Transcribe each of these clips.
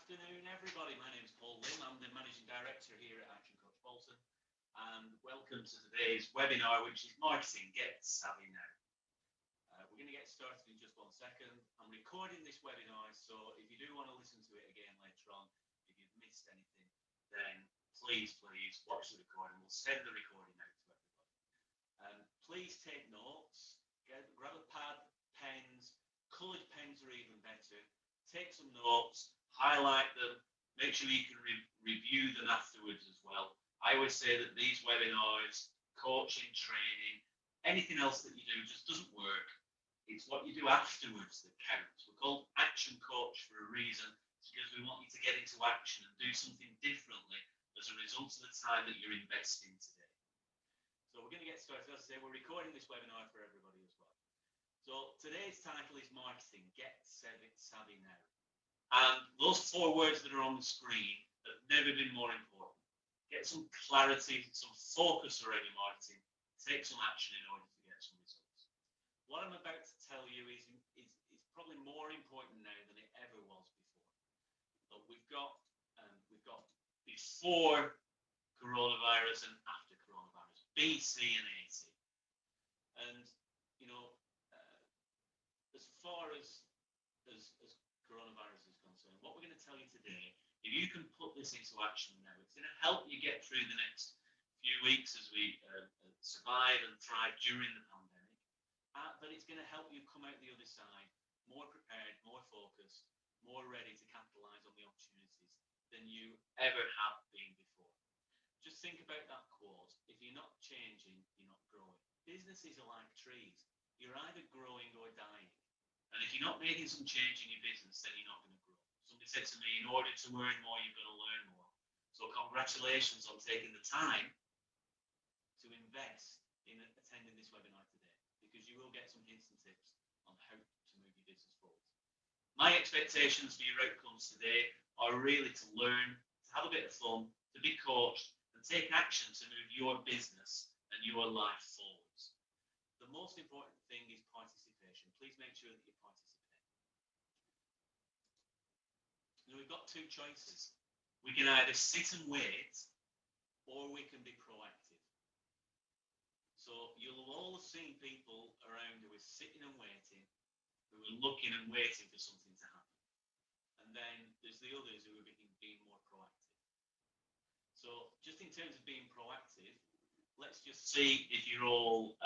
Afternoon, everybody. My name is Paul Lim. I'm the Managing Director here at Action Coach Bolton, and welcome to today's webinar, which is Marketing Get Savvy Now. We're going to get started in just 1 second. I'm recording this webinar, so if you do want to listen to it again later on, if you've missed anything, then please watch the recording. We'll send the recording out to everybody. Please take notes. Grab a pad, pens, coloured pens are even better. Take some notes, highlight them, make sure you can review them afterwards as well. I always say that these webinars, coaching, training, anything else that you do just doesn't work. It's what you do afterwards that counts. We're called Action Coach for a reason. It's because we want you to get into action and do something differently as a result of the time that you're investing today. So we're going to get started. As I say, we're recording this webinar for everybody as well. So today's title is Marketing Get Savvy Now. And those 4 words that are on the screen have never been more important. Get some clarity, some focus around your marketing. Take some action in order to get some results. What I'm about to tell you is probably more important now than it ever was before. But we've got before coronavirus and after coronavirus, B, C, and AT. And as far as coronavirus is concerned, what we're going to tell you today, if you can put this into action now, it's going to help you get through the next few weeks as we survive and thrive during the pandemic. But it's going to help you come out the other side more prepared, more focused, more ready to capitalize on the opportunities than you ever have been before. Just think about that quote. If you're not changing, you're not growing. Businesses are like trees. You're either growing or dying. And if you're not making some change in your business, then you're not going to grow. Somebody said to me, in order to earn more, you've got to learn more. So congratulations on taking the time to invest in attending this webinar today, because you will get some hints and tips on how to move your business forward. My expectations for your outcomes today are really to learn, to have a bit of fun, to be coached, and take action to move your business and your life forwards. The most important thing is participation. Please make sure that you participate. We've got 2 choices. We can either sit and wait, or we can be proactive. So you'll have all seen people around who are sitting and waiting, who are looking and waiting for something to happen. And then there's the others who are being more proactive. So just in terms of being proactive, let's just see if you're all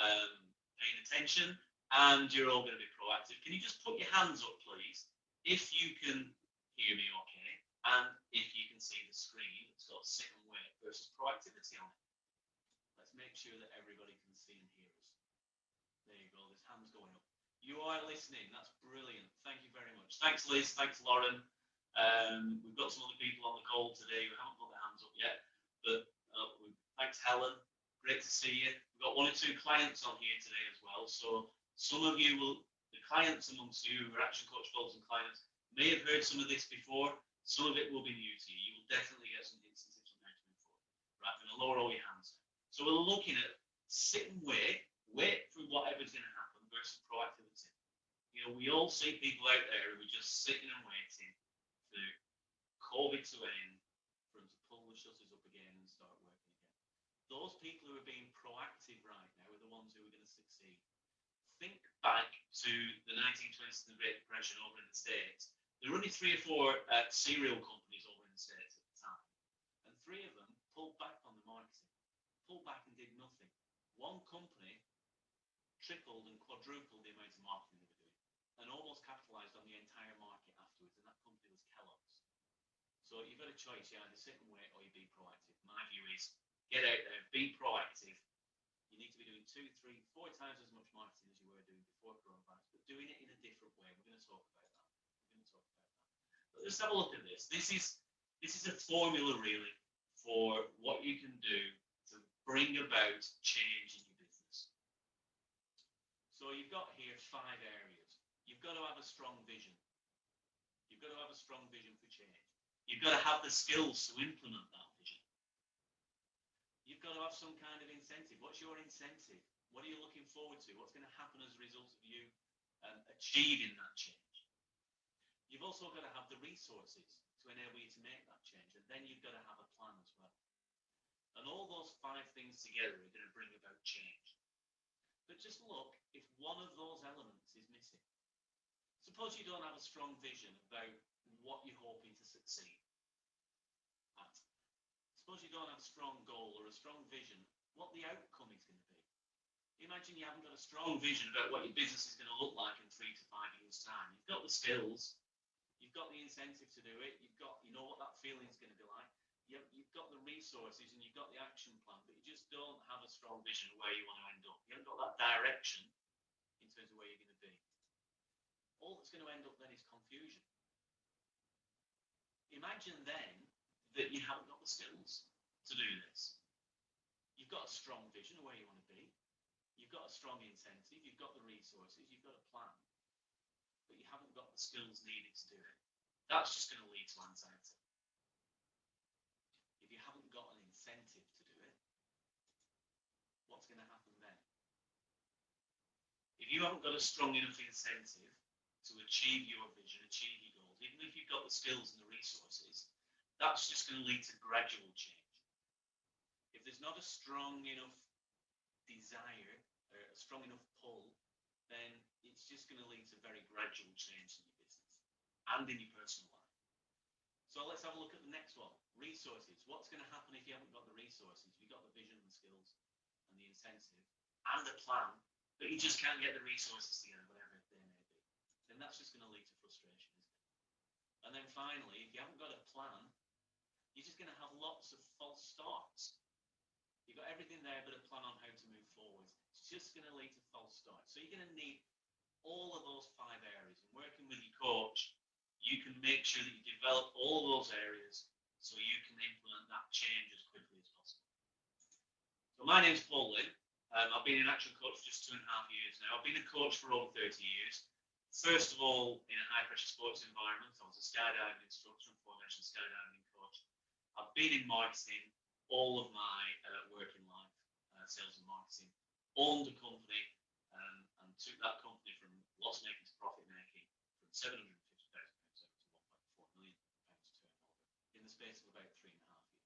paying attention and you're all going to be proactive. Can you just put your hands up, please, if you can hear me okay, and if you can see the screen. It's got sit and wait versus proactivity on it. Let's make sure that everybody can see and hear us. There you go, there's hands going up. You are listening, that's brilliant. Thank you very much. Thanks, Liz, thanks, Lauren. We've got some other people on the call today who haven't put their hands up yet, but thanks, Helen. Great to see you. We've got 1 or 2 clients on here today as well. So some of you the clients amongst you who are Action Coach Bolton clients, may have heard some of this before. Some of it will be new to you. You will definitely get some hints and tips on how to move forward. Right, I'm going to lower all your hands. So we're looking at sit and wait for whatever's going to happen versus proactivity. We all see people out there who are just sitting and waiting for COVID to end, for them to pull the shutters up again and start working again. Those people who are being proactive right now are the ones who are going to succeed. Think back to the 1920s and the Great Depression over in the States. There were only 3 or 4 cereal companies over in the States at the time. And 3 of them pulled back on the marketing, pulled back and did nothing. One company tripled and quadrupled the amount of marketing they were doing and almost capitalized on the entire market afterwards. And that company was Kellogg's. So you've got a choice. You either sit and wait or you be proactive. My view is get out there, be proactive. You need to be doing 2, 3, 4 times as much marketing as you were doing before coronavirus, but doing it in a different way. We're going to talk about that. But let's have a look at this. This is a formula really for what you can do to bring about change in your business. So you've got here 5 areas. You've got to have a strong vision. You've got to have a strong vision for change. You've got to have the skills to implement that vision. You've got to have some kind of incentive. What's your incentive? What are you looking forward to? What's going to happen as a result of you achieving that change? You've also got to have the resources to to enable you to make that change. And then you've got to have a plan as well. And all those 5 things together are going to bring about change. But just look, if one of those elements is missing. Suppose you don't have a strong vision about what you're hoping to succeed at. Suppose you don't have a strong goal or a strong vision, what the outcome is going to be. Imagine you haven't got a strong vision about what your business is going to look like in 3 to 5 years' time. You've got the skills, you've got the incentive to do it, you know what that feeling is going to be like. You've got the resources and you've got the action plan, but you just don't have a strong vision of where you want to end up. You haven't got that direction in terms of where you're going to be. All that's going to end up then is confusion. Imagine then that you haven't got the skills to do this. You've got a strong vision of where you want to be. You've got a strong incentive. You've got the resources. You've got a plan. But you haven't got the skills needed to do it. That's just going to lead to anxiety. If you haven't got an incentive to do it, what's going to happen then? If you haven't got a strong enough incentive to achieve your vision, achieve your goals, even if you've got the skills and the resources, that's just going to lead to gradual change. If there's not a strong enough desire, or a strong enough pull, then it's just going to lead to very gradual change in your business and in your personal life. So let's have a look at the next one. Resources. What's going to happen if you haven't got the resources? You've got the vision and the skills and the incentive and the plan, but you just can't get the resources together, whatever they may be. Then that's just going to lead to frustration, isn't it? And then finally, if you haven't got a plan, you're just going to have lots of false starts. You've got everything there, but a plan on how to move forward. It's just going to lead to false starts. So you're going to need all of those 5 areas. And working with your coach, you can make sure that you develop all of those areas so you can implement that change as quickly as possible. So my name's Paul Lynn. I've been an action coach for just 2.5 years now. I've been a coach for over 30 years. First of all, in a high-pressure sports environment, I was a skydiving instructor and formation skydiving coach. I've been in marketing all of my working life, sales and marketing. Owned a company and took that company from loss-making to profit-making from £750,000 to £1.4 million turnover in the space of about 3.5 years.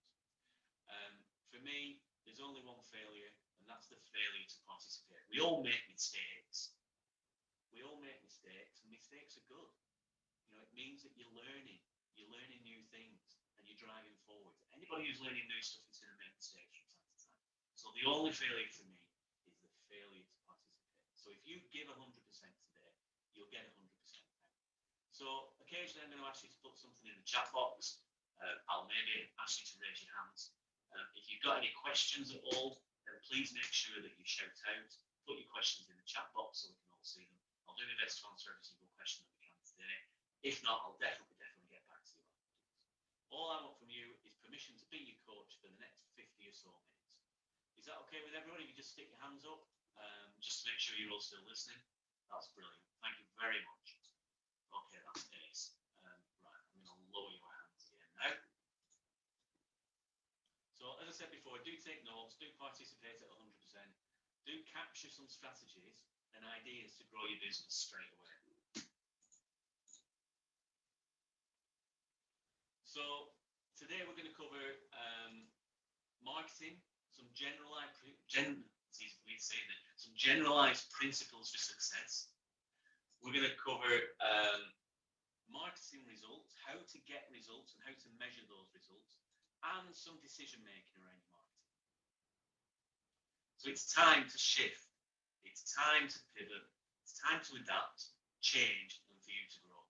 For me, there's only one failure, and that's the failure to participate. We all make mistakes. And mistakes are good. You know, it means that you're learning new things, and you're driving forward. Anybody who's learning new stuff is going to make mistakes from time to time. So the only failure for me is the failure to participate. So if you give 100% today, you'll get 100% back. So occasionally I'm going to ask you to put something in the chat box. I'll maybe ask you to raise your hands. If you've got any questions at all, then please make sure that you shout out. Put your questions in the chat box so we can all see them. I'll do my best to answer every single question that we can today. If not, I'll definitely get back to you afterwards. All I want from you is permission to be your coach for the next 50 or so minutes. Is that okay with everybody? If you just stick your hands up, just to make sure you're all still listening. That's brilliant. Thank you very much. Okay, that's ace. Right, I'm going to lower your hands again now. So as I said before, do take notes, do participate at 100%, do capture some strategies and ideas to grow your business straight away. So today we're going to cover marketing, some generalized principles for success. We're going to cover marketing results, how to get results and how to measure those results, and some decision making around your marketing. So it's time to shift. It's time to pivot. It's time to adapt, change, and for you to grow.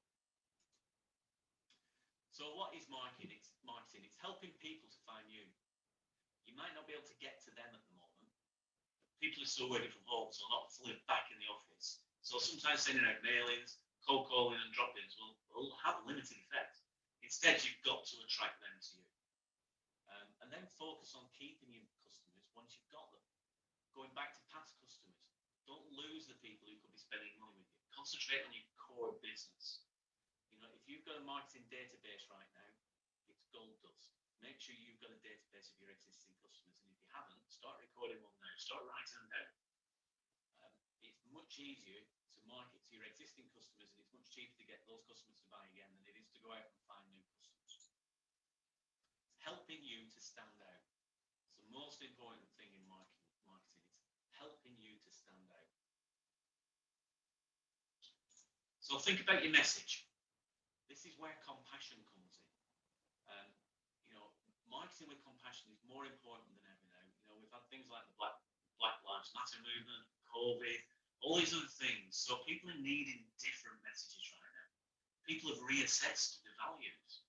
So what is marketing? It's helping people to find you. You might not be able to get to them at the moment. People are still working from home, so not fully back in the office. So sometimes sending out mailings, cold calling, and drop-ins will have limited effect. Instead, you've got to attract them to you. And then focus on keeping your customers once you've got them. Going back to past customers. Don't lose the people who could be spending money with you. Concentrate on your core business. You know, if you've got a marketing database right now, it's gold dust. Make sure you've got a database of your existing customers. And if you haven't, start recording one now. Start writing them down. It's much easier to market to your existing customers, and it's much cheaper to get those customers to buy again than it is to go out and find new customers. you to stand out. It's the most important thing in marketing. It's helping you to stand out. So think about your message. This is where compassion comes in. Um, Marketing with compassion is more important than ever now. We've had things like the Black Lives Matter movement, COVID, all these other things. So people are needing different messages right now. People have reassessed the values.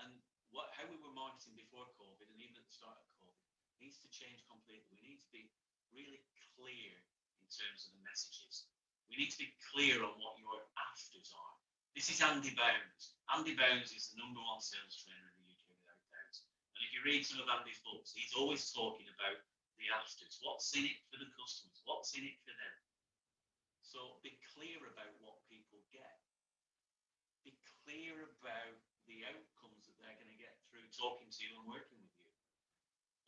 And how we were marketing before COVID and even at the start of COVID needs to change completely. We need to be really clear in terms of the messages. We need to be clear on what your afters are. This is Andy Bounds. Andy Bounds is the #1 sales trainer in the UK without doubt. And if you read some of Andy's books, he's always talking about the afters. What's in it for the customers? What's in it for them? So be clear about what people get. Be clear about the outcomes that they're going to get through talking to you and working with you.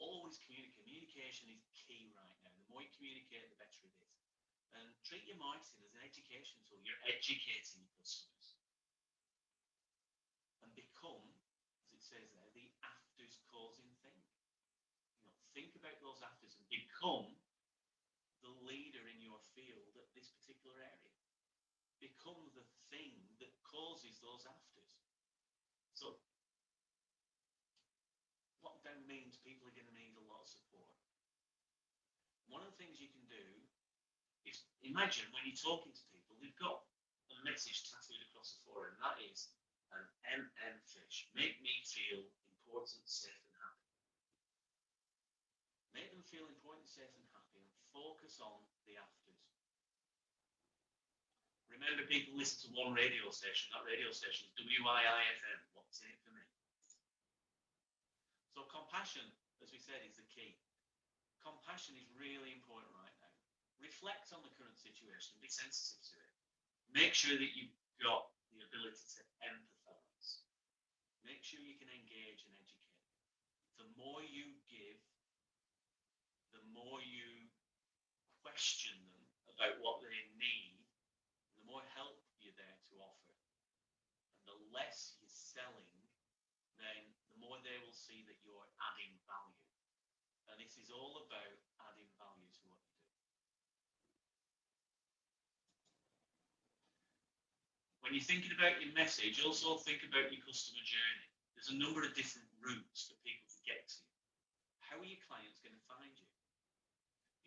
Always communicate. Communication is key right now. The more you communicate, the better it is. And treat your marketing as an education tool. You're educating your customers. And become, as it says there, the afters causing thing. Think about those afters and become the leader in your field at this particular area. Become the thing that causes those afters. So lockdown means people are going to need a lot of support. One of the things you can do is imagine when you're talking to people, they've got a message tattooed across the forehead, and that is an fish. Make me feel important, safe, and happy. Make them feel important, safe, and happy, and focus on the afters. Remember, people listen to one radio station. That radio station is WIIFM. What's in it for me? So compassion, as we said, is the key. Compassion is really important right now. Reflect on the current situation. Be sensitive to it. Make sure that you've got the ability to empathise. Make sure you can engage and educate. The more you give, the more you question them about what they need, the more help you're there to offer. And the less you're selling, then the more they will see that you're adding value. And this is all about adding value to what you do. When you're thinking about your message, also think about your customer journey. There's a number of different routes for people to get to you. How are your clients going to find you?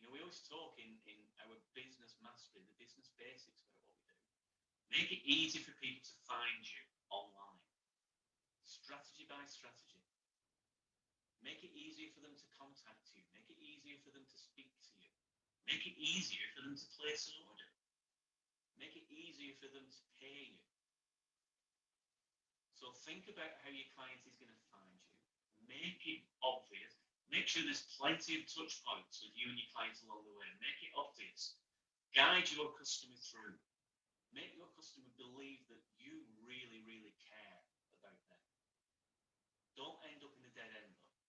We always talk in our business mastery, the business basics about what we do. Make it easy for people to find you online. Strategy by strategy. Make it easier for them to contact you. Make it easier for them to speak to you. Make it easier for them to place an order. Make it easier for them to pay you. So think about how your client is going to find you. Make it obvious. Make sure there's plenty of touch points with you and your clients along the way. Make it obvious. Guide your customer through. Make your customer believe that you really, really care about them. Don't end up in a dead end though.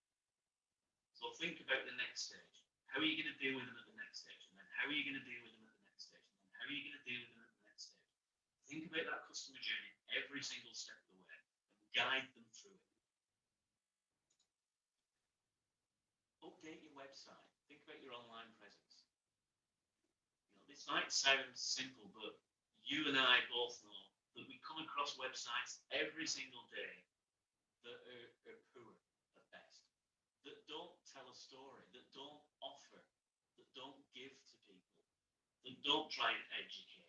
So think about the next stage. How are you going to deal with them at the next stage? And then how are you going to deal with them at the next stage? And then how are you going to deal with them at the next stage? Think about that customer journey every single step of the way and guide them through it. Update your website. Think about your online presence. This might sound simple, but you and I both know that we come across websites every single day that are poor at best, that don't tell a story, that don't offer, that don't give to people, that don't try and educate.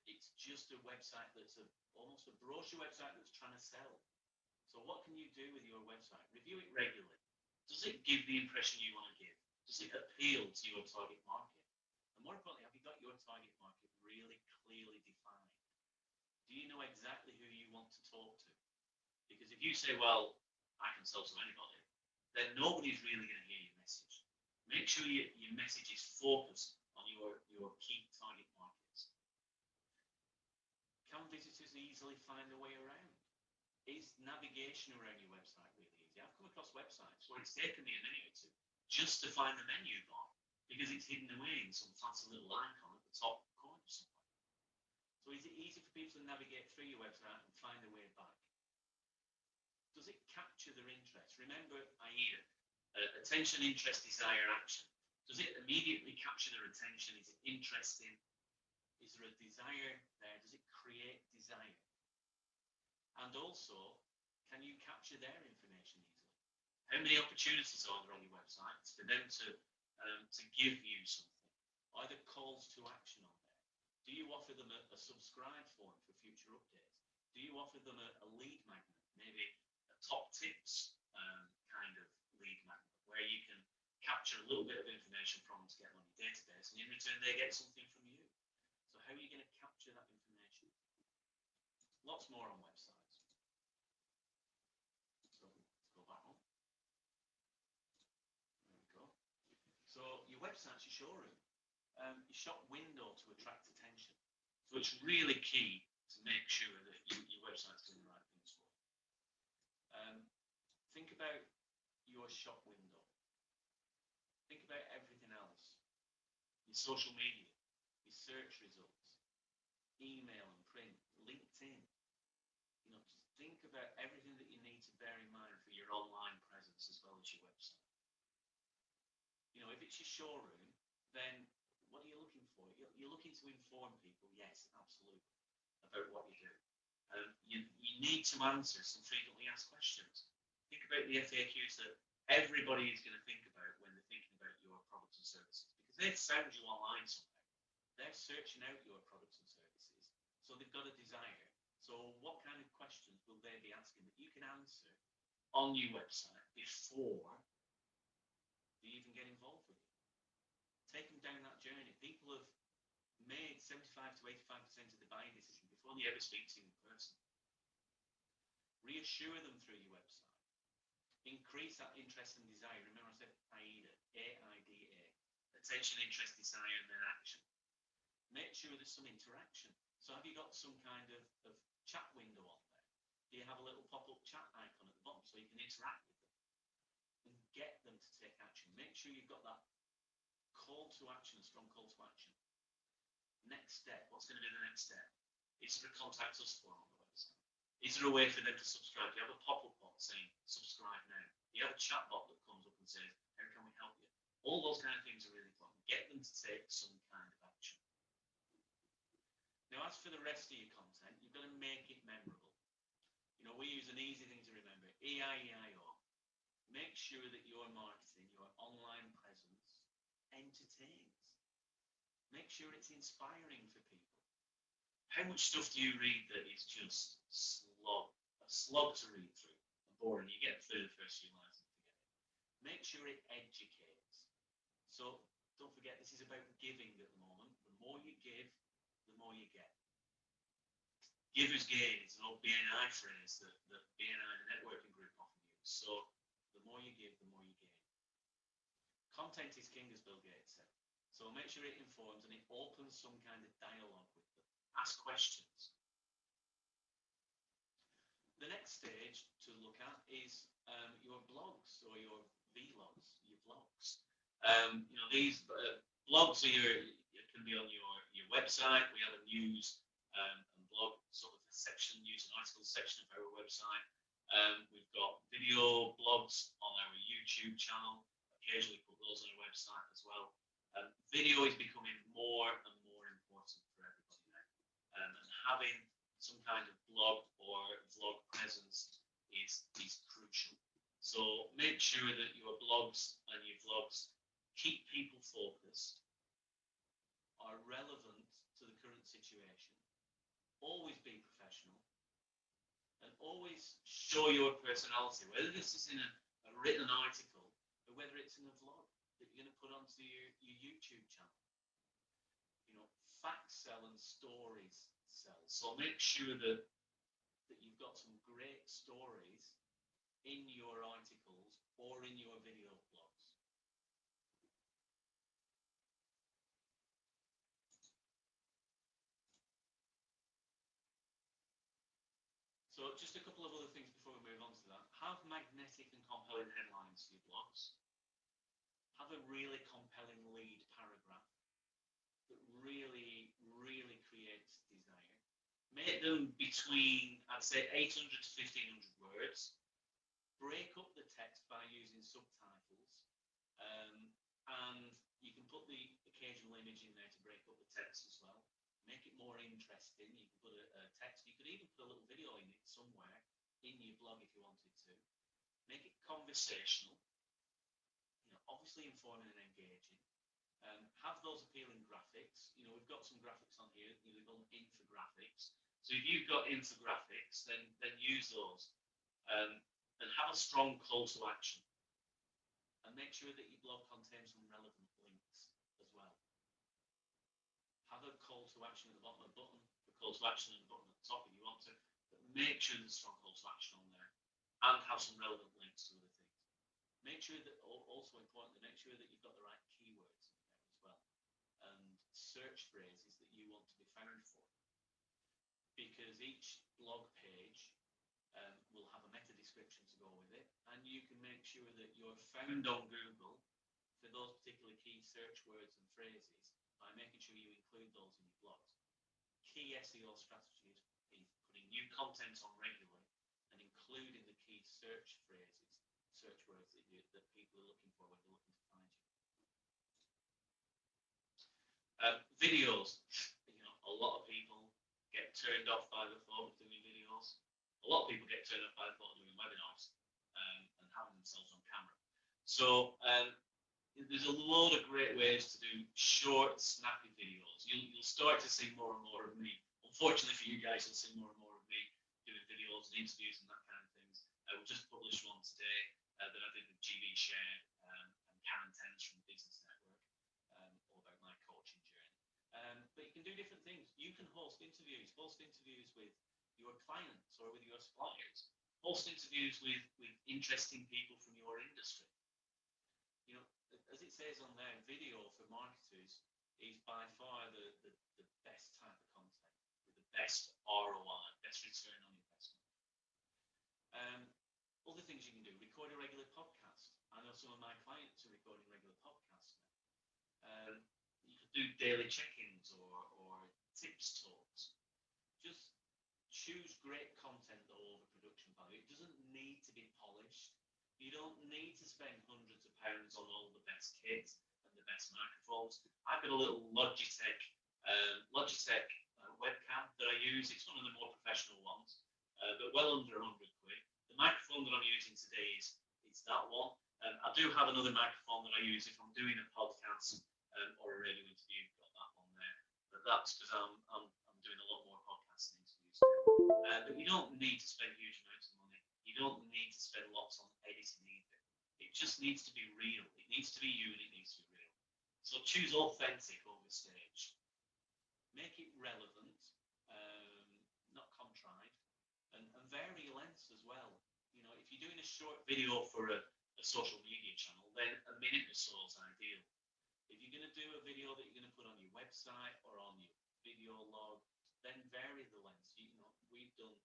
It's just a website that's almost a brochure website that's trying to sell. So what can you do with your website? Review it regularly. Does it give the impression you want to give? Does it appeal to your target market? And more importantly, have you got your target market really clearly defined? Do you know exactly who you want to talk to? Because if you say, well, I can sell to anybody, then nobody's really going to hear your message. Make sure your message is focused on your key target markets. Can visitors easily find their way around? Is navigation around your website really easy? I've come across websites where it's taken me a minute or two just to find the menu bar because it's hidden away in some fancy little icon at the top corner somewhere. So is it easy for people to navigate through your website and find their way back? does it capture their interest? Remember, AIDA, attention, interest, desire, action. Does it immediately capture their attention? Is it interesting? Is there a desire there? Does it create desire? And also, can you capture their information easily? How many opportunities are there on your website for them to give you something? Are there calls to action on there? Do you offer them a subscribe form for future updates? Do you offer them a lead magnet, maybe a top tips kind of lead magnet, where you can capture a little bit of information from them to get on your database, and in return they get something from you? So how are you going to capture that information? Lots more on websites. So let's go back on. There we go. So your website's your showroom, your shop window to attract attention. So it's really key to make sure that your website's doing the right things for you. Think about your shop window. Think about everything else. Your social media, your search results, email and print, LinkedIn. Just think about everything that you need to bear in mind for your online presence as well as your website. If it's your showroom, then what are you looking for? You're looking to inform people, yes, absolutely, about what you do. You need to answer some frequently asked questions. Think about the FAQs that everybody is going to think about when they're thinking about your products and services, because they've found you online somewhere. They're searching out your products and services, so they've got a desire. So what kind of questions will they be asking that you can answer on your website before they even get involved with you? Take them down that journey. People have made 75 to 85% of the buying decision before they ever speak to you in person. Reassure them through your website. Increase that interest and desire. Remember I said AIDA, A-I-D-A. Attention, interest, desire, and then action. Make sure there's some interaction. So have you got some kind of chat window on there? Do you have a little pop-up chat icon at the bottom so you can interact with them and get them to take action? Make sure you've got that call to action, a strong call to action. Next step, what's going to be the next step? Is there a contact us form on the website? Is there a way for them to subscribe? Do you have a pop-up bot saying subscribe now? Do you have a chat bot that comes up and says, how can we help you? All those kind of things are really important. Get them to take some kind of action. Now, as for the rest of your content, you've got to make it memorable. We use an easy thing to remember, EIEIO. Make sure that your marketing, your online presence, entertains. Make sure it's inspiring for people. How much stuff do you read that is just a slog to read through, and boring? You get through the first few lines and forget it. Make sure it educates. So don't forget, this is about giving at the moment. The more you give, the more you get. Giver's gain is an old BNI phrase that BNI, the networking group, often use. So the more you give, the more you gain. Content is king, as Bill Gates said. So make sure it informs and it opens some kind of dialogue with them. Ask questions. The next stage to look at is your blogs or your vlogs, your vlogs. These blogs can be on your website. We have a news and blog sort of section, news and articles section of our website. We've got video blogs on our YouTube channel. Occasionally put those on our website as well. Video is becoming more and more important for everybody now. And having some kind of blog or vlog presence is crucial. So make sure that your blogs and your vlogs keep people focused, are relevant to the current situation, always be professional, and always show your personality, whether this is in a written article or whether it's in a vlog that you're going to put onto your YouTube channel. Facts sell and stories sell. So make sure that you've got some great stories in your articles or in your video blogs. So just a couple of other things before we move on to that. Have magnetic and compelling headlines for your blogs. Have a really compelling lead paragraph that really, really creates desire. Make them between, I'd say, 800 to 1500 words. break up the text by using subtitles, and you can put the occasional image in there to break up the text as well. Make it more interesting. You can put a text. You could even put a little video in it somewhere in your blog if you wanted to. Make it conversational. Obviously informing and engaging. Have those appealing graphics. We've got some graphics on here. We call them infographics. So if you've got infographics, then use those. And have a strong call to action. And make sure that your blog contains some relevant links as well. Have a call to action at the bottom of the button, a call to action at the bottom at the top if you want to, but make sure there's a strong call to action on there and have some relevant links to other things. Make sure that, also importantly, make sure that you've got the right keywords in there as well and search phrases that you want to be found for. Because each blog page will have a meta description to go with it, and you can make sure that you're found on Google for those particular key search words and phrases by making sure you include those in your blogs. Key SEO strategies is putting new content on regularly and including the key search phrases, search words that people are looking for when they're looking to find you. Videos. A lot of people get turned off by the thought of doing videos. A lot of people get turned off by the thought of doing webinars and having themselves on camera. So there's a load of great ways to do short, snappy videos. You'll start to see more and more of me. Unfortunately for you guys, you'll see more and more of me doing videos and interviews and that kind of things. We just published one today that I did with GB Shared and Karen Tens from the Business Network, all about my coaching journey. But you can do different things. You can host interviews with your clients or with your suppliers. Host interviews with interesting people from your industry. As it says on there, video for marketers is by far the best type of content with the best ROI, best return on investment. Other things you can do, record a regular podcast. I know some of my clients are recording regular podcasts now. You could do daily check-ins or tips talks. Just choose great content though over production value. It doesn't need to be polished. You don't need to spend hundreds of pounds on all the best kits and the best microphones. I've got a little Logitech webcam that I use. It's one of the more professional ones, but well under 100 quid. The microphone that I'm using today is that one. I do have another microphone that I use if I'm doing a podcast or a radio interview. Got that one there, but that's because I'm doing a lot more podcasts and interviews. But you don't need to spend huge amounts of money. You don't need to spend lots on editing either. It just needs to be real. It needs to be you and it needs to be real. So choose authentic over staged. Make it relevant, not contrived, and vary lengths as well. If you're doing a short video for a social media channel, then a minute or so is ideal. If you're going to do a video that you're going to put on your website or on your video log, then vary the length. We've done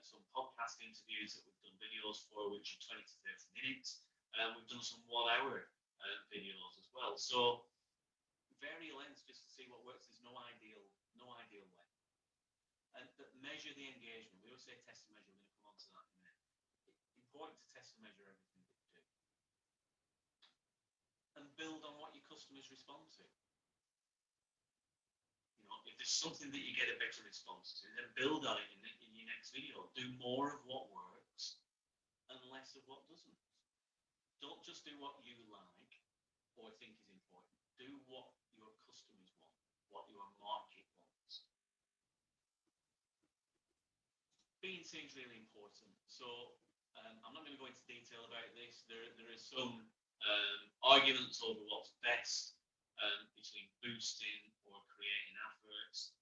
some podcast interviews that we've done videos for, which are 20 to 30 minutes. We've done some 1 hour videos as well. So vary lengths just to see what works. There's no ideal length. But measure the engagement. We always say test and measure. We're going to come on to that in a minute. It's important to test and measure everything that you do. And build on what your customers respond to. If there's something that you get a better response to, then build on it in your next video. Do more of what works and less of what doesn't. Don't just do what you like or think is important. Do what your customers want, what your market wants. Being seen is really important. So I'm not going to go into detail about this. There are some arguments over what's best between boosting or creating adverts.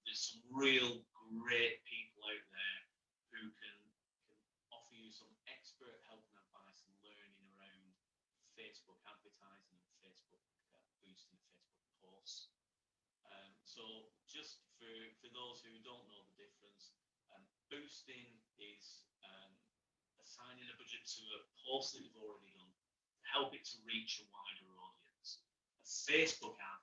There's some real great people out there who can offer you some expert help and advice and learning around Facebook advertising and Facebook boosting, Facebook posts. So just for those who don't know the difference, boosting is assigning a budget to a post that you've already done to help it to reach a wider audience. A Facebook ad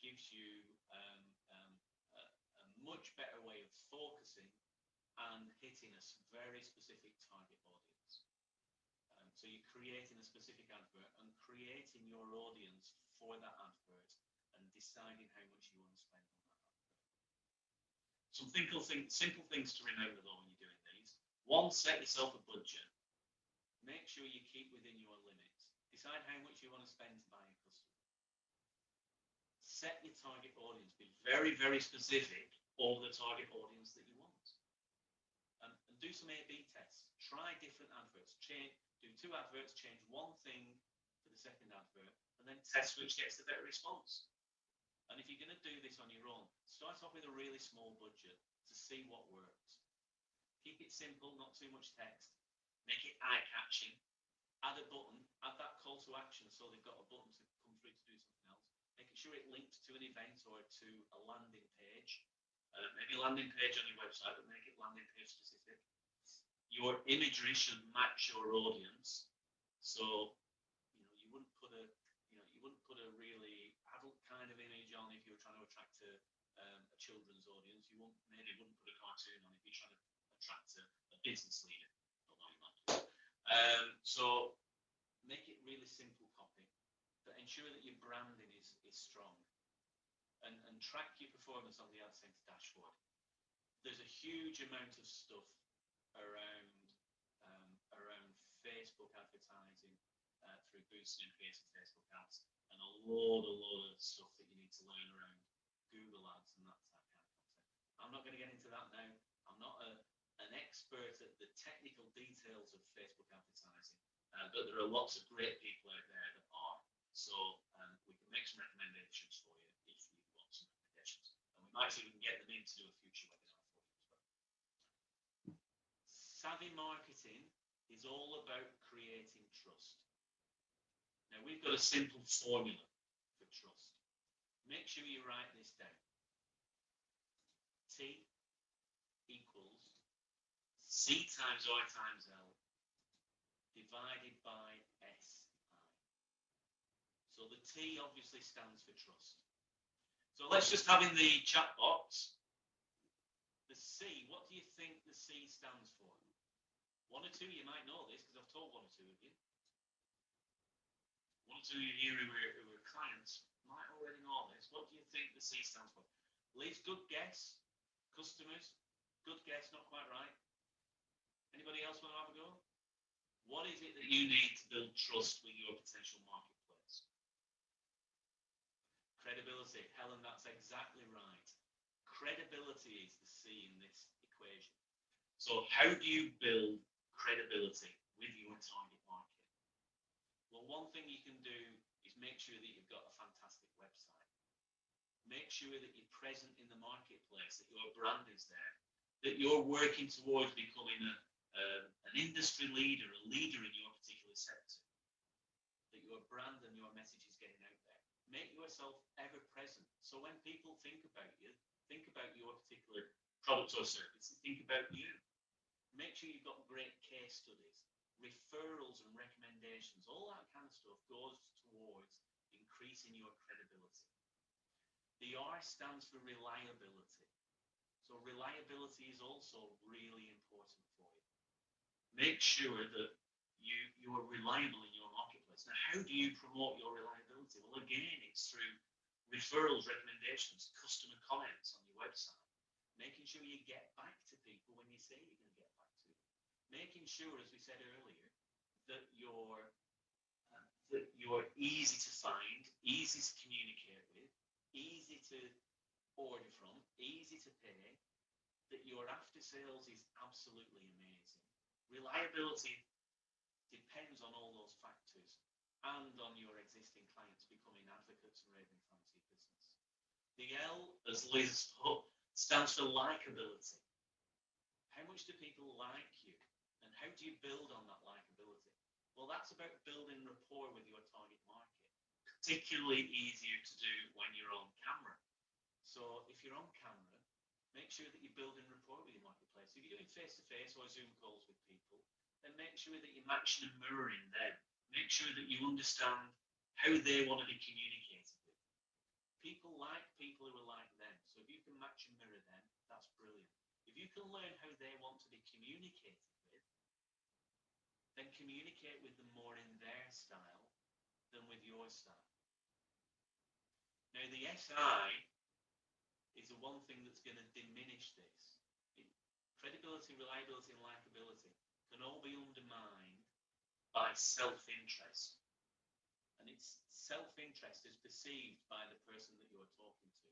gives you a much better way of focusing and hitting a very specific target audience. So you're creating a specific advert and creating your audience for that advert and deciding how much you want to spend on that advert. Some simple things to remember though when you're doing these. One, set yourself a budget. Make sure you keep within your limits. Decide how much you want to spend to buy a customer. Set your target audience. Be very, very specific over the target audience that you want. And do some A/B tests. Try different adverts. Do 2 adverts, change one thing for the second advert, and then test which gets the better response. And if you're going to do this on your own, start off with a really small budget to see what works. Keep it simple, not too much text. Make it eye-catching. Add a button, add that call to action so they've got a button to come through to do something else. Making sure it links to an event or to a landing page. Maybe a landing page on your website, but make it landing page specific. Your imagery should match your audience. So, you wouldn't put a really adult kind of image on if you're trying to attract a children's audience. You maybe wouldn't put a cartoon on if you're trying to attract a business leader. So make it really simple copy, but ensure that your branding is strong, and track your performance on the AdSense dashboard. There's a huge amount of stuff around Facebook advertising through boosting and creating Facebook ads, and a lot of stuff that you need to learn around Google ads and that type of content. I'm not going to get into that now. I'm not an expert at the technical details of Facebook advertising, but there are lots of great people out there that are. So we can make some recommendations for you if you want some recommendations, and we might see if we can get them in to do a future webinar for you as well. Savvy marketing is all about creating trust. Now we've got a simple formula for trust. Make sure you write this down. T equals C times I times L divided by SI. So the T obviously stands for trust. So let's just have in the chat box the C. What do you think the C stands for? 1 or 2, you might know this because I've told 1 or 2 of you. 1 or 2 of you here who are clients might already know this. What do you think the C stands for? Lee's good guess. Customers, good guess, not quite right. Anybody else want to have a go? What is it that you need to build trust with your potential marketplace? Credibility. Helen, that's exactly right. Credibility is the C in this equation. So how do you build credibility with your target market? Well, one thing you can do is make sure that you've got a fantastic website. Make sure that you're present in the marketplace, that your brand is there, that you're working towards becoming an industry leader, a leader in your particular sector, that your brand and your message is getting out there. Make yourself ever present. So when people think about you, think about your particular product or service, and think about you. Make sure you've got great case studies, referrals and recommendations. All that kind of stuff goes towards increasing your credibility. The R stands for reliability. So reliability is also really important for you. Make sure that you are reliable in your marketplace. Now, how do you promote your reliability? Well, again, it's through referrals, recommendations, customer comments on your website. Making sure you get back to people when you say you're going to get back to them. Making sure, as we said earlier, that you're easy to find, easy to communicate with, easy to order from, easy to pay, that your after sales is absolutely amazing. Reliability depends on all those factors and on your existing clients becoming advocates and raving fans of your business. The L, as Liz put, stands for likability. How much do people like you? And how do you build on that likability? Well, that's about building rapport with your target market. Particularly easier to do when you're on camera. So if you're on camera, make sure that you're building rapport with your marketplace. If you're doing face-to-face or Zoom calls with people, then make sure that you're matching and mirroring them. Make sure that you understand how they want to be communicated with. People like people who are like them. So if you can match and mirror them, that's brilliant. If you can learn how they want to be communicated with, then communicate with them more in their style than with your style. Now, the SI is the one thing that's going to diminish this. Credibility, reliability, and likability can all be undermined by self-interest. And it's self-interest is perceived by the person that you're talking to.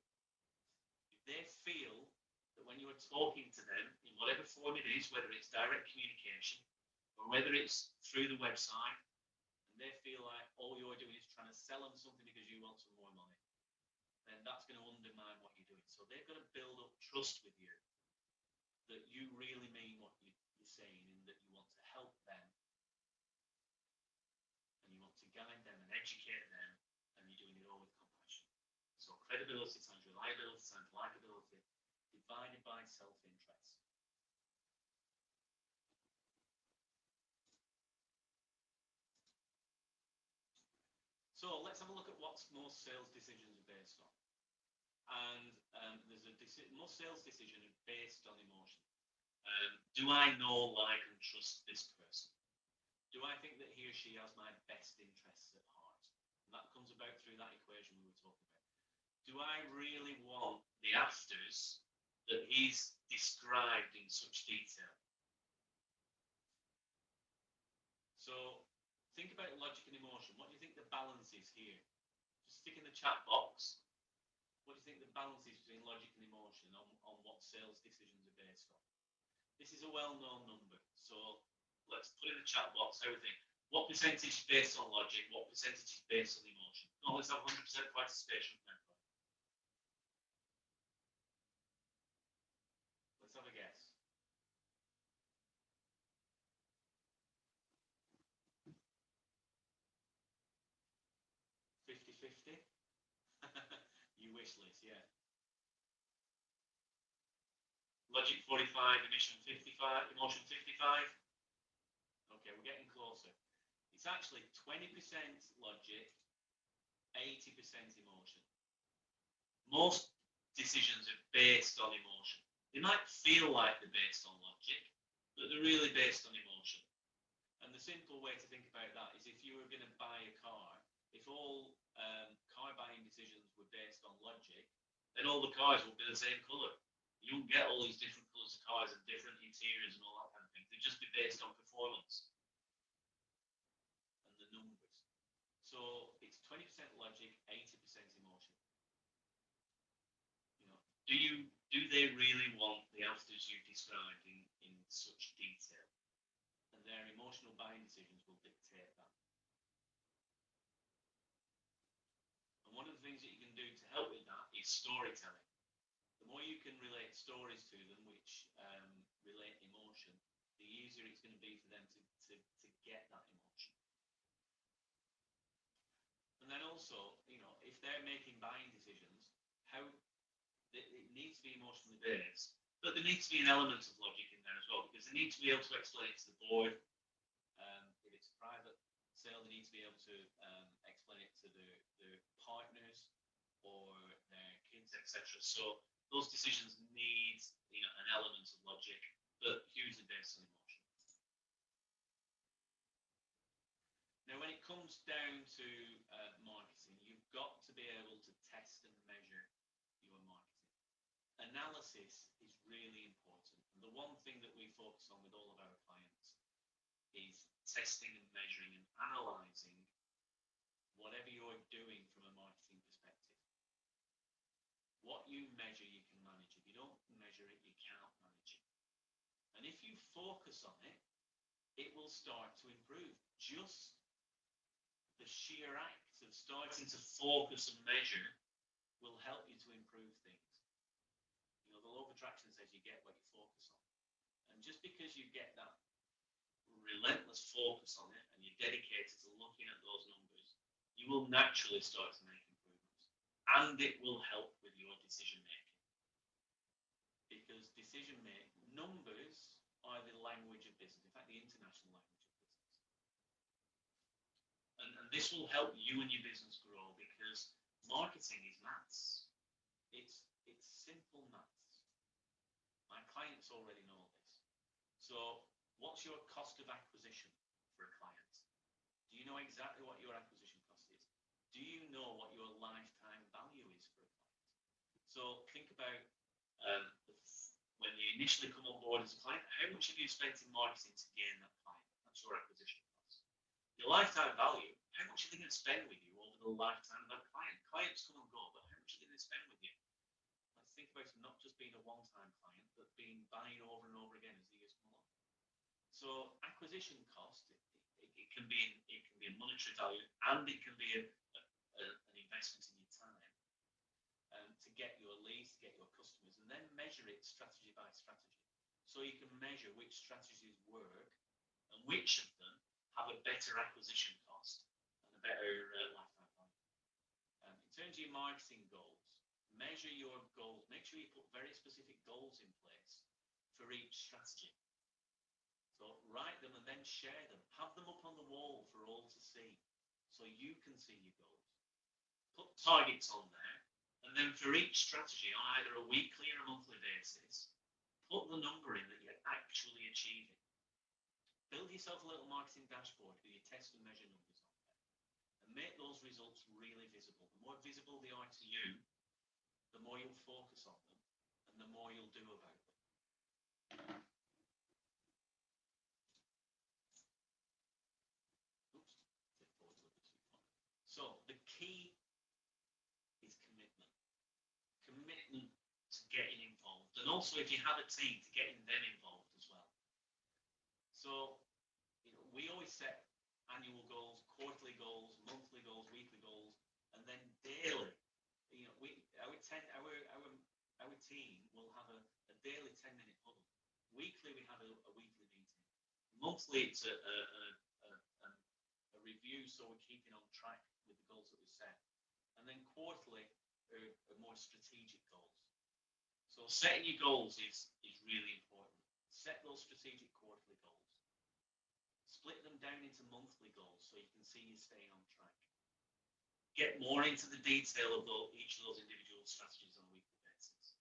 If they feel that when you're talking to them, in whatever form it is, whether it's direct communication or whether it's through the website, and they feel like all you're doing is trying to sell them something because you want some more money, then that's going to undermine what you're doing. So they've got to build up trust with you, that you really mean what you're saying and that you want to help them and you want to guide them and educate them, and you're doing it all with compassion. So credibility times reliability times likability divided by self-interest. So let's have a look at what most sales decisions are based on. And most sales decisions are based on emotion. Do I know, like, and trust this person? Do I think that he or she has my best interests at heart? And that comes about through that equation we were talking about. Do I really want the afters that he's described in such detail? So think about logic and emotion. What do you think the balance is here? Just stick in the chat box. What do you think the balance is between logic and emotion on what sales decisions are based on? This is a well-known number. So let's put in the chat box how we think. What percentage is based on logic? What percentage is based on emotion? No, let's have 100% participation. Let's have a guess. 50-50? You wish list, yeah. Logic 45, emotion 55. Okay, we're getting closer. It's actually 20% logic, 80% emotion. Most decisions are based on emotion. They might feel like they're based on logic, but they're really based on emotion. And the simple way to think about that is if you were going to buy a car, if all car buying decisions were based on logic, then all the cars would be the same colour. You wouldn't get all these different colours of cars and different interiors and all that kind of thing. They'd just be based on performance and the numbers. So it's 20% logic, 80% emotion. You know, do they really want the afters you've described in such detail? And their emotional buying decisions will dictate that. And one of the things that you can do to help with that is storytelling. The more you can relate stories to them, which relate emotion, the easier it's going to be for them to get that emotion. And then also, you know, if they're making buying decisions, it needs to be emotionally based, but there needs to be an element of logic in there as well, because they need to be able to explain it to the board. If it's a private sale, they need to be able to explain it to their partners or their kids, etc. So those decisions need, you know, an element of logic, but hugely based on emotion. Now, when it comes down to marketing, you've got to be able to test and measure your marketing. Analysis is really important. And the one thing that we focus on with all of our clients is testing and measuring and analysing whatever you're doing from a marketing perspective. What you measure, you can manage. If you don't measure it, you can't manage it. And if you focus on it, it will start to improve. Just the sheer act of starting to focus and measure will help you to improve things. You know, the law of attraction says you get what you focus on. And just because you get that relentless focus on it and you're dedicated to looking at those numbers, you will naturally start to make improvements. And it will help with your decision making. Because decision making, numbers are the language of business, in fact, the international language of business. And this will help you and your business grow because marketing is maths. It's simple maths. My clients already know this. So what's your cost of acquisition? for a client? Do you know exactly what your acquisition cost is? Do you know what your lifetime value is for a client? So think about um, when you initially come on board as a client, how much have you spent in marketing to gain that client? That's your acquisition cost. Your lifetime value, how much are they going to spend with you over the lifetime of that client? Clients come and go, but how much are they going to spend with you? Let's think about it not just being a one-time client, but being buying over and over again as the years come along. So acquisition cost, it can be a monetary value, and it can be an investment in your time to get your leads, to get your customers, and then measure it strategy by strategy. So you can measure which strategies work and which of them have a better acquisition cost and a better lifetime value. In terms of your marketing goals, measure your goals. Make sure you put very specific goals in place for each strategy. So write them and then share them. Have them up on the wall for all to see so you can see your goals. Put targets on there, and then for each strategy on either a weekly or a monthly basis, put the number in that you're actually achieving. Build yourself a little marketing dashboard with your test and measure numbers on there, and make those results really visible. The more visible they are to you, the more you'll focus on them, and the more you'll do about them. So the key is commitment. Commitment to getting involved. And also if you have a team, to getting them involved as well. So, we always set annual goals, quarterly goals, monthly goals, weekly goals, and then daily. Our team will have a daily 10-minute huddle. Weekly, we have a weekly meeting. Monthly, it's a review, so we're keeping on track with the goals that we set. And then quarterly are more strategic goals. So setting your goals is really important. Set those strategic quarterly goals. Split them down into monthly goals so you can see you're staying on track. Get more into the detail of each of those individual strategies on a weekly basis.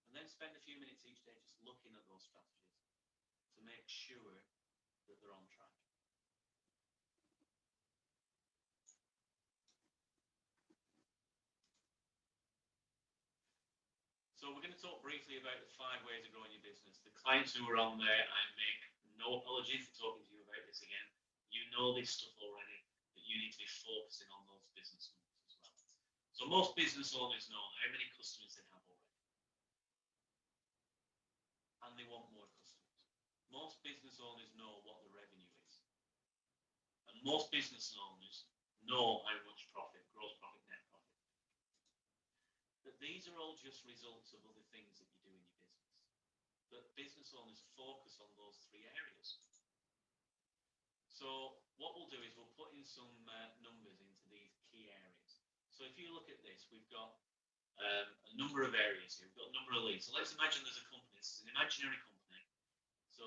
And then spend a few minutes each day just looking at those strategies to make sure that they're on track. So we're going to talk briefly about the 5 ways of growing your business. The clients who are on there, I make no apology for talking to you about this again. You know this stuff already, but you need to be focusing on those business numbers as well. So most business owners know how many customers they have already. And they want more customers. Most business owners know what the revenue is. And most business owners know how much profit, gross profit, net profit. But these are all just results of other things that you do in your business. But business owners focus on those 3 areas. So what we'll do is we'll put in some numbers into these key areas. So if you look at this, we've got a number of areas here. We've got a number of leads. So let's imagine there's a company. This is an imaginary company. So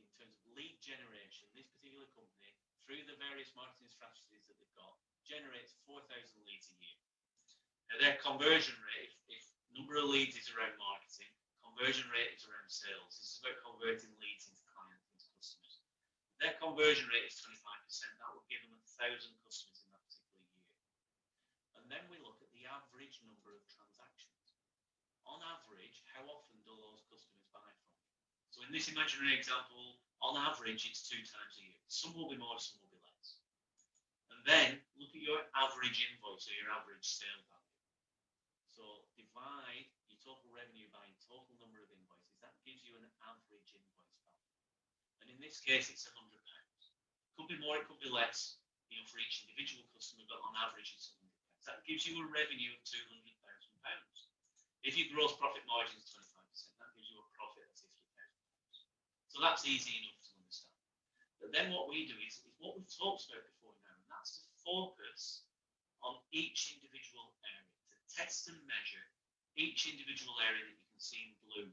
in terms of lead generation, this particular company, through the various marketing strategies that they've got, generates 4,000 leads a year. Now their conversion rate, if number of leads is around marketing, conversion rate is around sales. This is about converting leads into clients, into customers. Their conversion rate is 25%. That will give them 1,000 customers in that particular year. And then we look at the average number of transactions. On average, how often do those customers buy from you? So in this imaginary example, on average, it's 2 times a year. Some will be more, some will be less. And then look at your average invoice or your average sale value. So divide your total revenue by your total number of invoices. That gives you an average invoice value. And in this case, it's £100. Could be more, it could be less, for each individual customer, but on average, it's £100. That gives you a revenue of £200,000. If your gross profit margin is 25%, that gives you a profit of £50,000. So that's easy enough to understand. But then what we do is what we've talked about before now, and that's to focus on each individual area, to test and measure each individual area that you can see in blue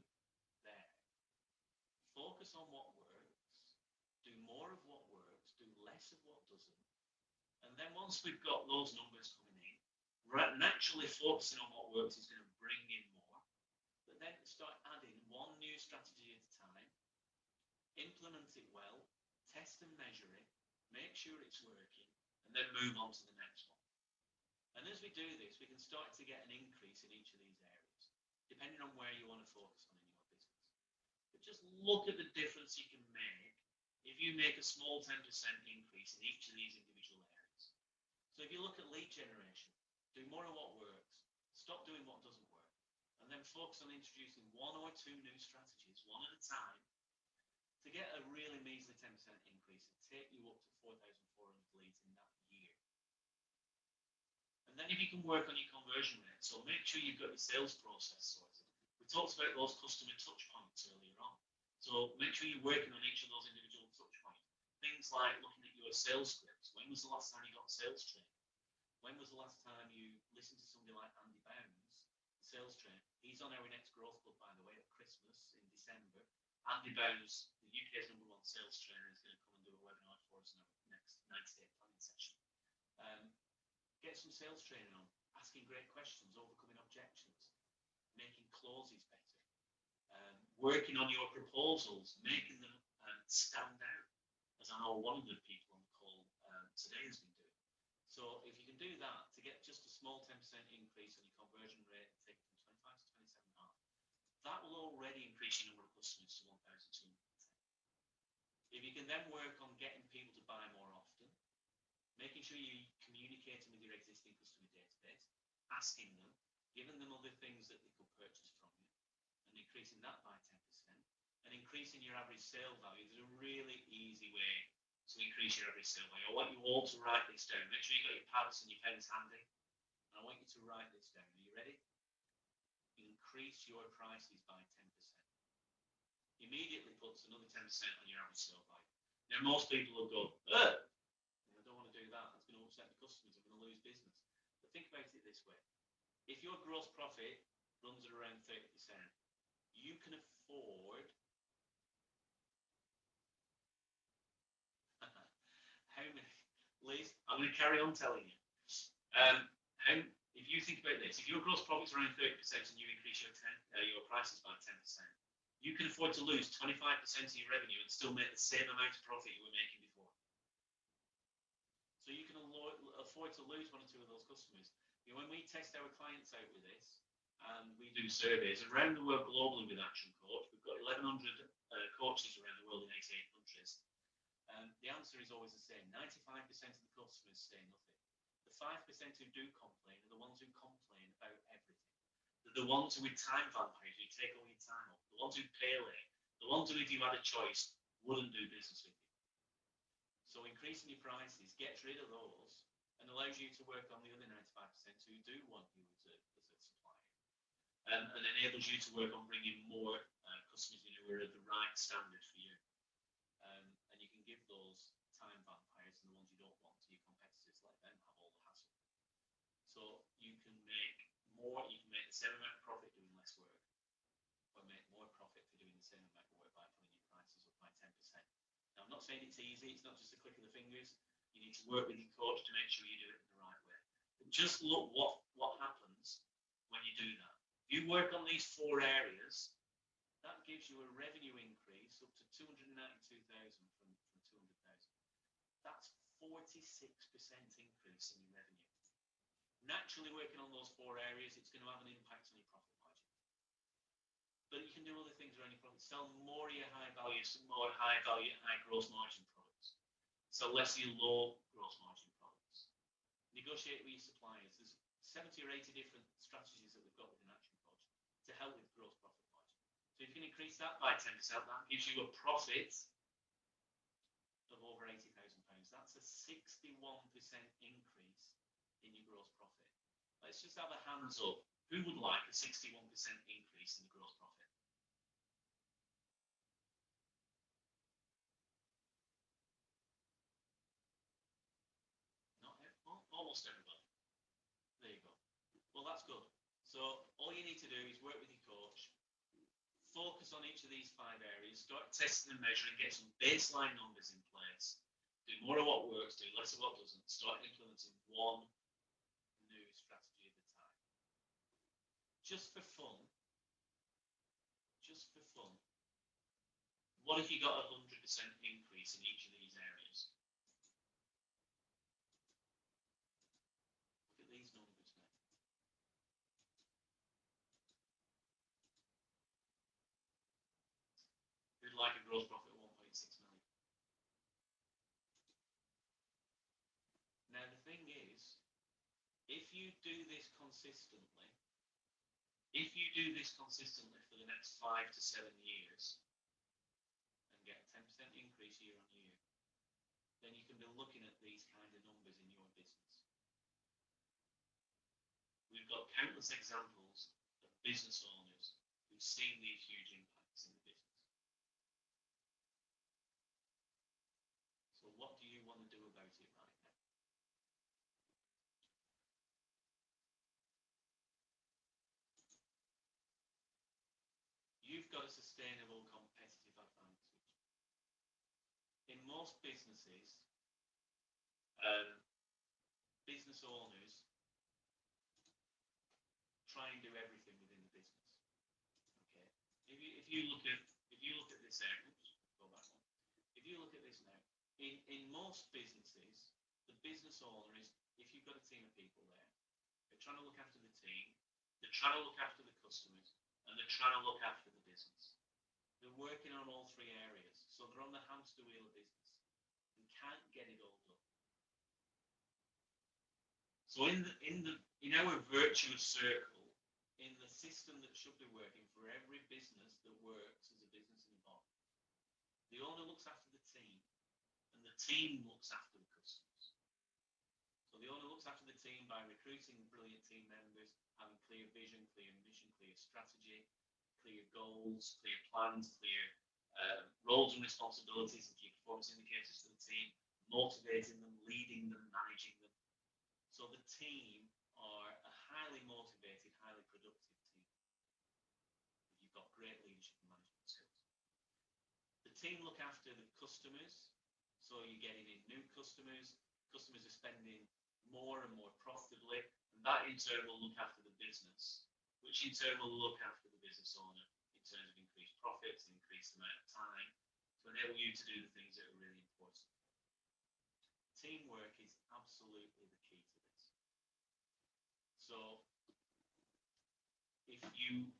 there. Focus on what works, do more of what works, do less of what doesn't. And then once we've got those numbers coming in, naturally focusing on what works is going to bring in more. But then start adding one new strategy at a time, implement it well, test and measure it, make sure it's working, and then move on to the next one. And as we do this, we can start to get an increase in each of these areas, depending on where you want to focus on in your business. But just look at the difference you can make if you make a small 10% increase in each of these individual areas. So if you look at lead generation, do more of what works, stop doing what doesn't work, and then focus on introducing one or two new strategies, one at a time, to get a really measly 10% increase and take you up to 4,400 leads in that year. And then if you can work on your conversion rate, so make sure you've got your sales process sorted. We talked about those customer touch points earlier on. So make sure you're working on each of those individual touch points. Things like looking at your sales scripts. When was the last time you got sales training? When was the last time you listened to somebody like Andy Bounds, the sales trainer? He's on our Next Growth Club, by the way, at Christmas in December. Andy Bounds, the UK's #1 sales trainer, is going to come and do a webinar for us in our next 90-day planning session. Get some sales training on, asking great questions, overcoming objections, making closes better, working on your proposals, making them stand out, as I know one of the people on the call today has been doing. So if you can do that to get just a small 10% increase on your conversion rate, take it from 25 to 27.5, that will already increase your number of customers to 1,210. If you can then work on getting people to buy more often, making sure you're communicating with your existing customer database, asking them, giving them other things that they could purchase from you, and increasing that by 10%, and increasing your average sale value, there's a really easy way to increase your average sale value. I want you all to write this down. Make sure you've got your pads and your pens handy. And I want you to write this down. Are you ready? Increase your prices by 10%. Immediately puts another 10% on your average sale value. Now, most people will go, I don't want to do that. It's going to upset the customers. I'm going to lose business. But think about it this way. If your gross profit runs at around 30%, you can afford how many, Liz, I'm going to carry on telling you. If you think about this, if your gross profit's around 30% and you increase your prices by 10%, you can afford to lose 25% of your revenue and still make the same amount of profit you were making before. So you can afford to lose one or two of those customers. You know, when we test our clients out with this, and we do surveys around the world globally with Action Coach, we've got 1,100 coaches around the world in 88 countries. The answer is always the same. 95% of the customers say nothing. The 5% who do complain are the ones who complain about everything. They're the ones who are time vampires, who take all your time off. The ones who pay late. The ones who, if you had a choice, wouldn't do business with you. So increasing your prices gets rid of those and allows you to work on the other 95% who do want you as a supplier. And enables you to work on bringing more customers in who are at the right standard for you. And you can give those time vampires and the ones you don't want to your competitors, let them have all the hassle. So you can make more, you can make the same amount of profit doing less work, or make more profit for doing the same amount of work by putting your prices up by 10%. Now, I'm not saying it's easy, it's not just a click of the fingers. You need to work with your coach to make sure you do it in the right way. But just look what happens when you do that. If you work on these 4 areas, that gives you a revenue increase up to 292,000 from 200,000. That's 46% increase in your revenue. Naturally, working on those 4 areas, it's going to have an impact on your profit margin. But you can do other things around your profit. Sell more of your high value, some more high value, high gross margin products. Sell less of your low gross margin products. Negotiate with your suppliers. There's 70 or 80 different strategies that we've got within Action Coach to help with gross profit margin. So if you can increase that by 10%, that gives you a profit of over £80,000. That's a 61% increase in your gross profit. Let's just have a hands up. Who would like a 61% increase in the gross profit? Not almost everybody. There you go. Well, that's good. So all you need to do is work with your coach, focus on each of these 5 areas, start testing and measuring, get some baseline numbers in place, do more of what works, do less of what doesn't, start implementing one new strategy at a time. Just for fun, What if you got a 100% increase in each of these areas? Look at these numbers now. Who'd like a gross profit of 1.6 million? Now the thing is, if you do this consistently for the next 5 to 7 years and get a 10% increase year on year, then you can be looking at these kind of numbers in your business. We've got countless examples of business owners who've seen these huge impacts in the business. So what do you want to do about it right now? You've got a sustainable competitive advantage. In most businesses, business owners try and do everything within the business. Okay. If you look at this area, go back one. If you look at this now, in most businesses, the business owner is, if you've got a team of people there, they're trying to look after the team, they're trying to look after the customers, and they're trying to look after the business. They're working on all three areas, so they're on the hamster wheel of business and can't get it all done. So in our virtuous circle, in the system that should be working for every business that works as a business in the bottom, the owner looks after the team, and the team looks after the customers. So the owner looks after the team by recruiting brilliant team members, having clear vision, clear mission, clear strategy, clear goals, clear plans, clear roles and responsibilities and key performance indicators for the team, motivating them, leading them, managing them. So the team are a highly motivated, highly productive team. You've got great leadership and management skills. The team look after the customers, so you're getting in new customers. Customers are spending more and more profitably, and that in turn will look after the business, which in turn will look after the business owner in terms of increased profits, increased amount of time to enable you to do the things that are really important. Teamwork is absolutely the key to this. So if you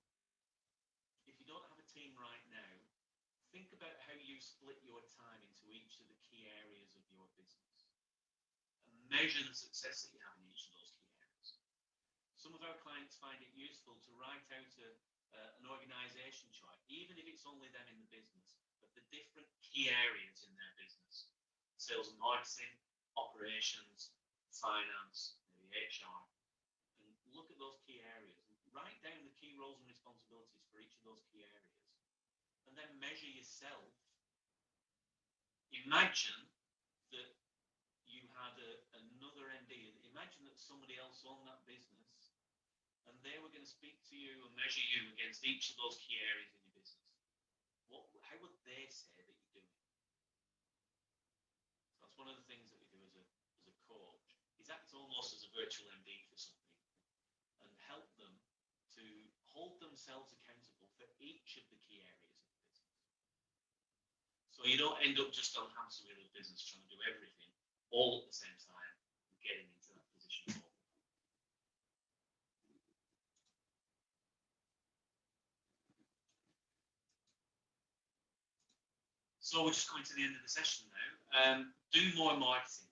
don't have a team right now, think about how you split your time into each of the key areas of your business and measure the success that you have in each of those key areas. Some of our clients find it useful to write out an organisation chart, even if it's only them in the business, of the different key areas in their business. Sales and marketing, operations, finance, maybe HR. And look at those key areas. Write down the key roles and responsibilities for each of those key areas. And then measure yourself. Imagine that you had another MD. Imagine that somebody else owned that business and they were going to speak to you and measure you against each of those key areas in your business. How would they say that you're doing? So that's one of the things that we do as a coach, is act almost as a virtual MD for some people and help them to hold themselves accountable for each of the key areas of the business. So you don't end up just on the hamster wheel of business trying to do everything all at the same time and getting into that position. So we're just coming to the end of the session now. Do more marketing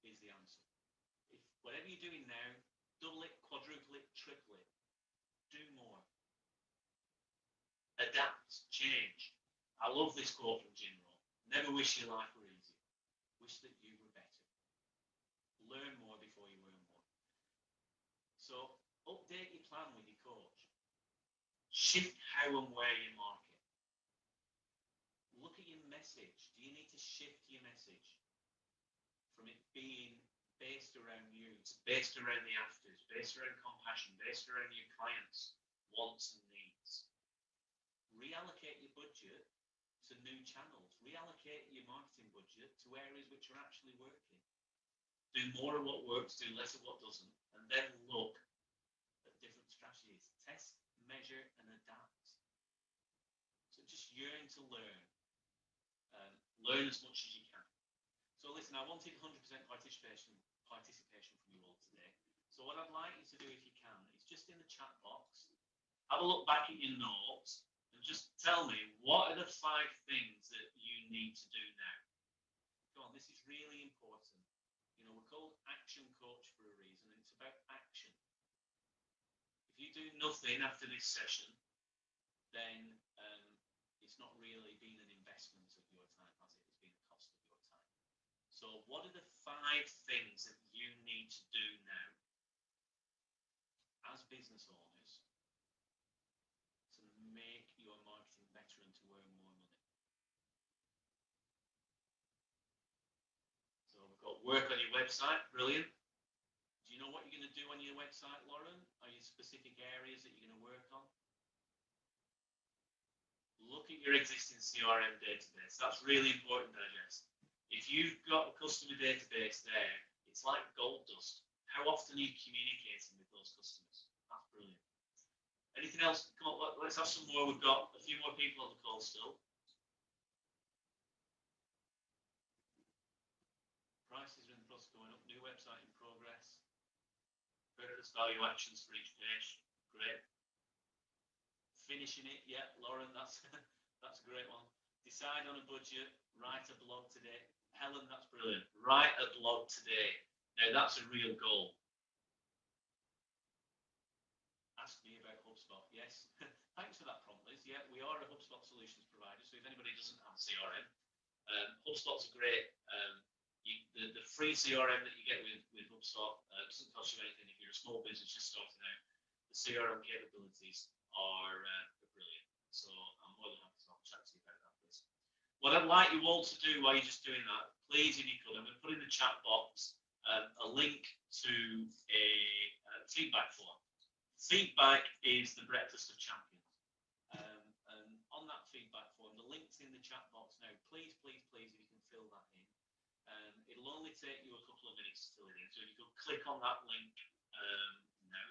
is the answer. If whatever you're doing now, double it, quadruple it, triple it. Do more. Adapt, change. I love this quote from Jim Rohn. Never wish your life were easy. Wish that you were better. Learn more before you earn more. So update your plan with your coach. Shift how and where you market. Look at your message. Do you need to shift your message from it being based around you, to based around the afters, based around compassion, based around your clients' wants and needs? Reallocate your budget to new channels. Reallocate your marketing budget to areas which are actually working. Do more of what works, do less of what doesn't, and then look at different strategies. Test, measure, and adapt. So just yearn to learn. Learn as much as you can. So listen, I wanted 100% participation from you all today. So what I'd like you to do, if you can, is just in the chat box, have a look back at your notes and just tell me, what are the 5 things that you need to do now? Come on, this is really important. You know, we're called Action Coach for a reason, and it's about action. If you do nothing after this session, then it's not really been an investment of your time, has it? It's been a cost of your time. So what are the 5 things that you need to do now as business owners to make your marketing better and to earn more money? So we've got work on your website, brilliant. Do you know what you're going to do on your website, Lauren? Are there specific areas that you're going to work on? Look at your existing CRM database. That's really important, digest. If you've got a customer database there, it's like gold dust. How often are you communicating with those customers? That's brilliant. Anything else? Come on, let's have some more. We've got a few more people on the call still. Prices are in the process of going up. New website in progress. Purpose value actions for each page. Great. Finishing it, yeah, Lauren, that's a great one. Decide on a budget, write a blog today. Helen, that's brilliant. Write a blog today. Now that's a real goal. Ask me about HubSpot. Yes, thanks for that prompt, Liz. Yeah, we are a HubSpot solutions provider. So if anybody doesn't have CRM, HubSpot's a great. The free CRM that you get with HubSpot doesn't cost you anything if you're a small business just starting out. The CRM capabilities are brilliant. So I'm more than happy to chat to you about that, please. What I'd like you all to do while you're just doing that, please, if you could, I'm going to put in the chat box a link to a feedback form. Feedback is the breakfast of champions. And on that feedback form, the link's in the chat box now. Please, please, please, if you can fill that in. It'll only take you a couple of minutes to fill it in. So if you could click on that link now,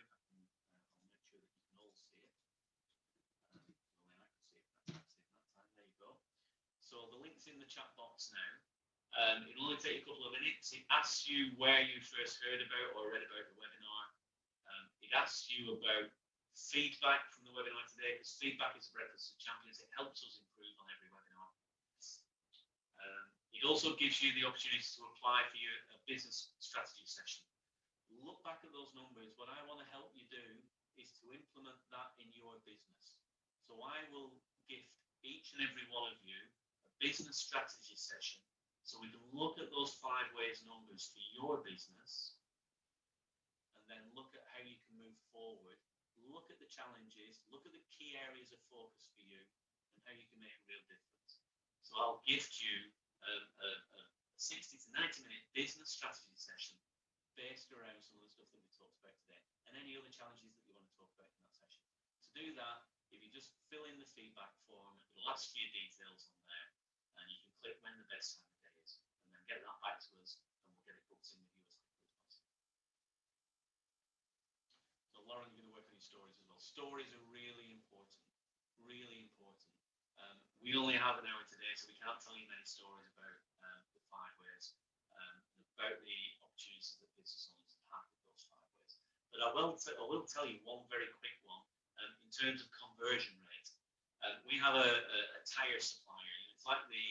So the link's in the chat box now. It'll only take you a couple of minutes. It asks you where you first heard about or read about the webinar. It asks you about feedback from the webinar today, because feedback is the breakfast of champions. It helps us improve on every webinar. It also gives you the opportunity to apply for your business strategy session. Look back at those numbers. What I want to help you do is to implement that in your business. So I will gift each and every one of you a business strategy session so we can look at those 5 ways numbers for your business and then look at how you can move forward, look at the challenges, look at the key areas of focus for you and how you can make a real difference. So I'll gift you a 60 to 90 minute business strategy session based around some of the stuff that we talked about today and any other challenges that you want to talk about in that session. To do that, if you just fill in the feedback form, it'll ask for your details on there and you can click when the best time of day is and then get that back to us and we'll get it booked in with you as quickly as possible. So Lauren, you're going to work on your stories as well. Stories are really important, really important. We only have an hour today, so we can't tell you many stories about the 5 ways, about the opportunities that business owners have with those 5 ways. But I will tell you one very quick one in terms of conversion rate. We have a tyre supplier. It's like the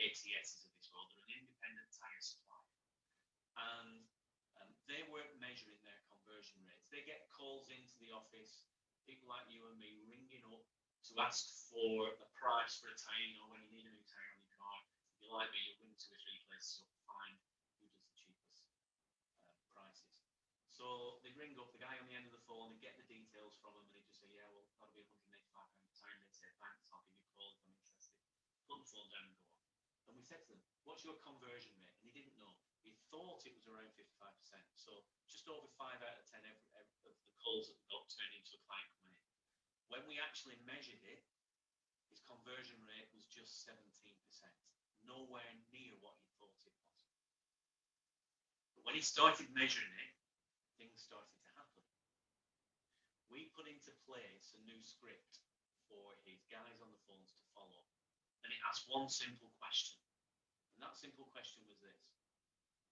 ATSs of this world. They're an independent tyre supplier. And they weren't measuring their conversion rates. They get calls into the office, people like you and me ringing up to ask for a price for a tyre. You know, when you need a new tyre on your car, if you like me, you'll ring 2 or 3 places up to find who does the cheapest prices. So they ring up the guy on the end of the phone, they get the details from him, and they just say, yeah, well, that'll be £185 a tyre. They'd say, thanks, I'll give you a call if I'm interested. Put the phone down and go on. And we said to them, what's your conversion rate? And he didn't know. He thought it was around 55%. So just over 5 out of 10 of the calls that we got turned into a client coming in. When we actually measured it, his conversion rate was just 17%, nowhere near what he thought it was. But when he started measuring it, things started to happen. We put into place a new script for his guys on the phones to follow. ask one simple question. And that simple question was this.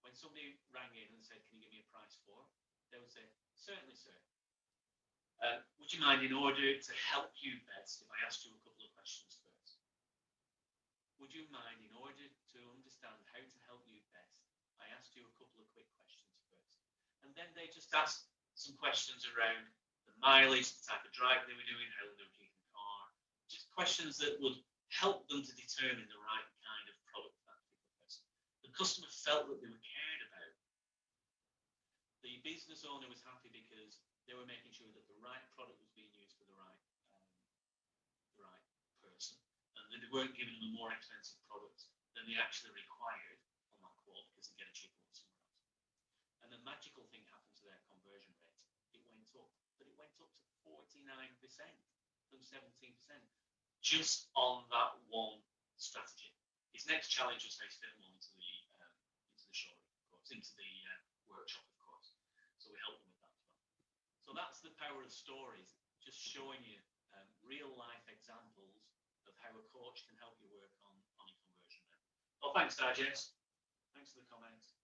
When somebody rang in and said, can you give me a price for? They would say, certainly, sir. Would you mind, in order to help you best, if I asked you a couple of questions first? Would you mind, in order to understand how to help you best, I asked you a couple of quick questions first? And then they just asked some questions around the mileage, the type of driving they were doing, how long they were keeping the car, just questions that would help them to determine the right kind of product for that particular person. The customer felt that they were cared about. The business owner was happy because they were making sure that the right product was being used for the right person, and that they weren't giving them a more expensive product than they actually required on that quote because they get a cheaper one somewhere else. And the magical thing happened to their conversion rate. It went up, but it went up to 49% from 17% just on that one strategy. His next challenge was how to fit them all into the showroom, of course, into the workshop, of course. So we helped them with that as well. So that's the power of stories, just showing you real life examples of how a coach can help you work on your conversion rate. Well, thanks, Digest. Thanks for the comments.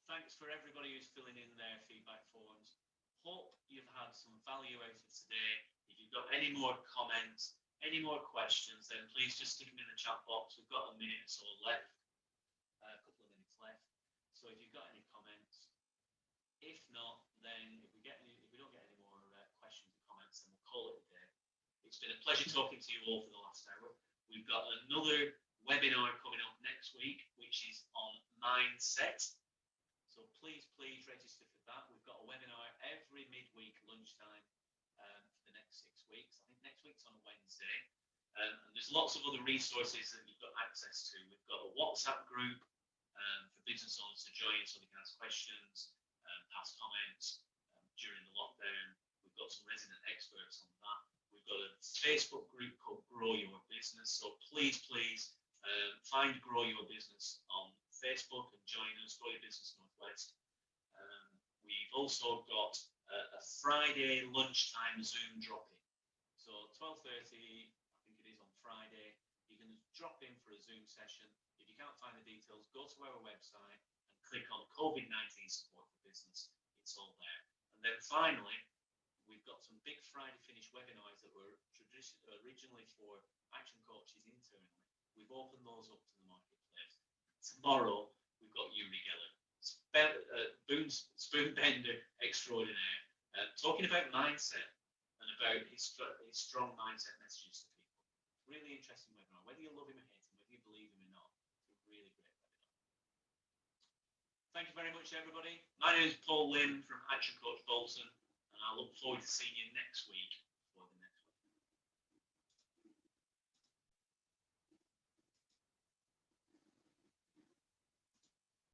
Thanks for everybody who's filling in their feedback forms. Hope you've had some value out of today. If you've got any more comments, any more questions, then please just stick them in the chat box. We've got a minute or so left, a couple of minutes left. So if you've got any comments, if not, then if we don't get any more questions or comments, then we'll call it a day. It's been a pleasure talking to you all for the last hour. We've got another webinar coming up next week, which is on mindset. So please register for that. We've got a webinar every midweek lunchtime for the next 6 weeks. I think next week's on a Wednesday. And there's lots of other resources that you've got access to. We've got a WhatsApp group for business owners to join so they can ask questions, pass comments during the lockdown. We've got some resident experts on that. We've got a Facebook group called Grow Your Business. So please find Grow Your Business on Facebook and join us, Grow Your Business Northwest. We've also got a Friday lunchtime Zoom drop-in. So 12:30, I think it is on Friday, you can drop in for a Zoom session. If you can't find the details, go to our website and click on COVID-19 support for business. It's all there. And then finally, we've got some big Friday finish webinars that were originally for action coaches internally. We've opened those up to the marketplace. Tomorrow, we've got Yuri Geller, spoon bender extraordinaire, talking about mindset and about his strong mindset messages to people. Really interesting webinar. Whether you love him or hate him, whether you believe him or not, it's a really great webinar. Thank you very much, everybody. My name is Paul Lynn from Action Coach Bolton, and I look forward to seeing you next week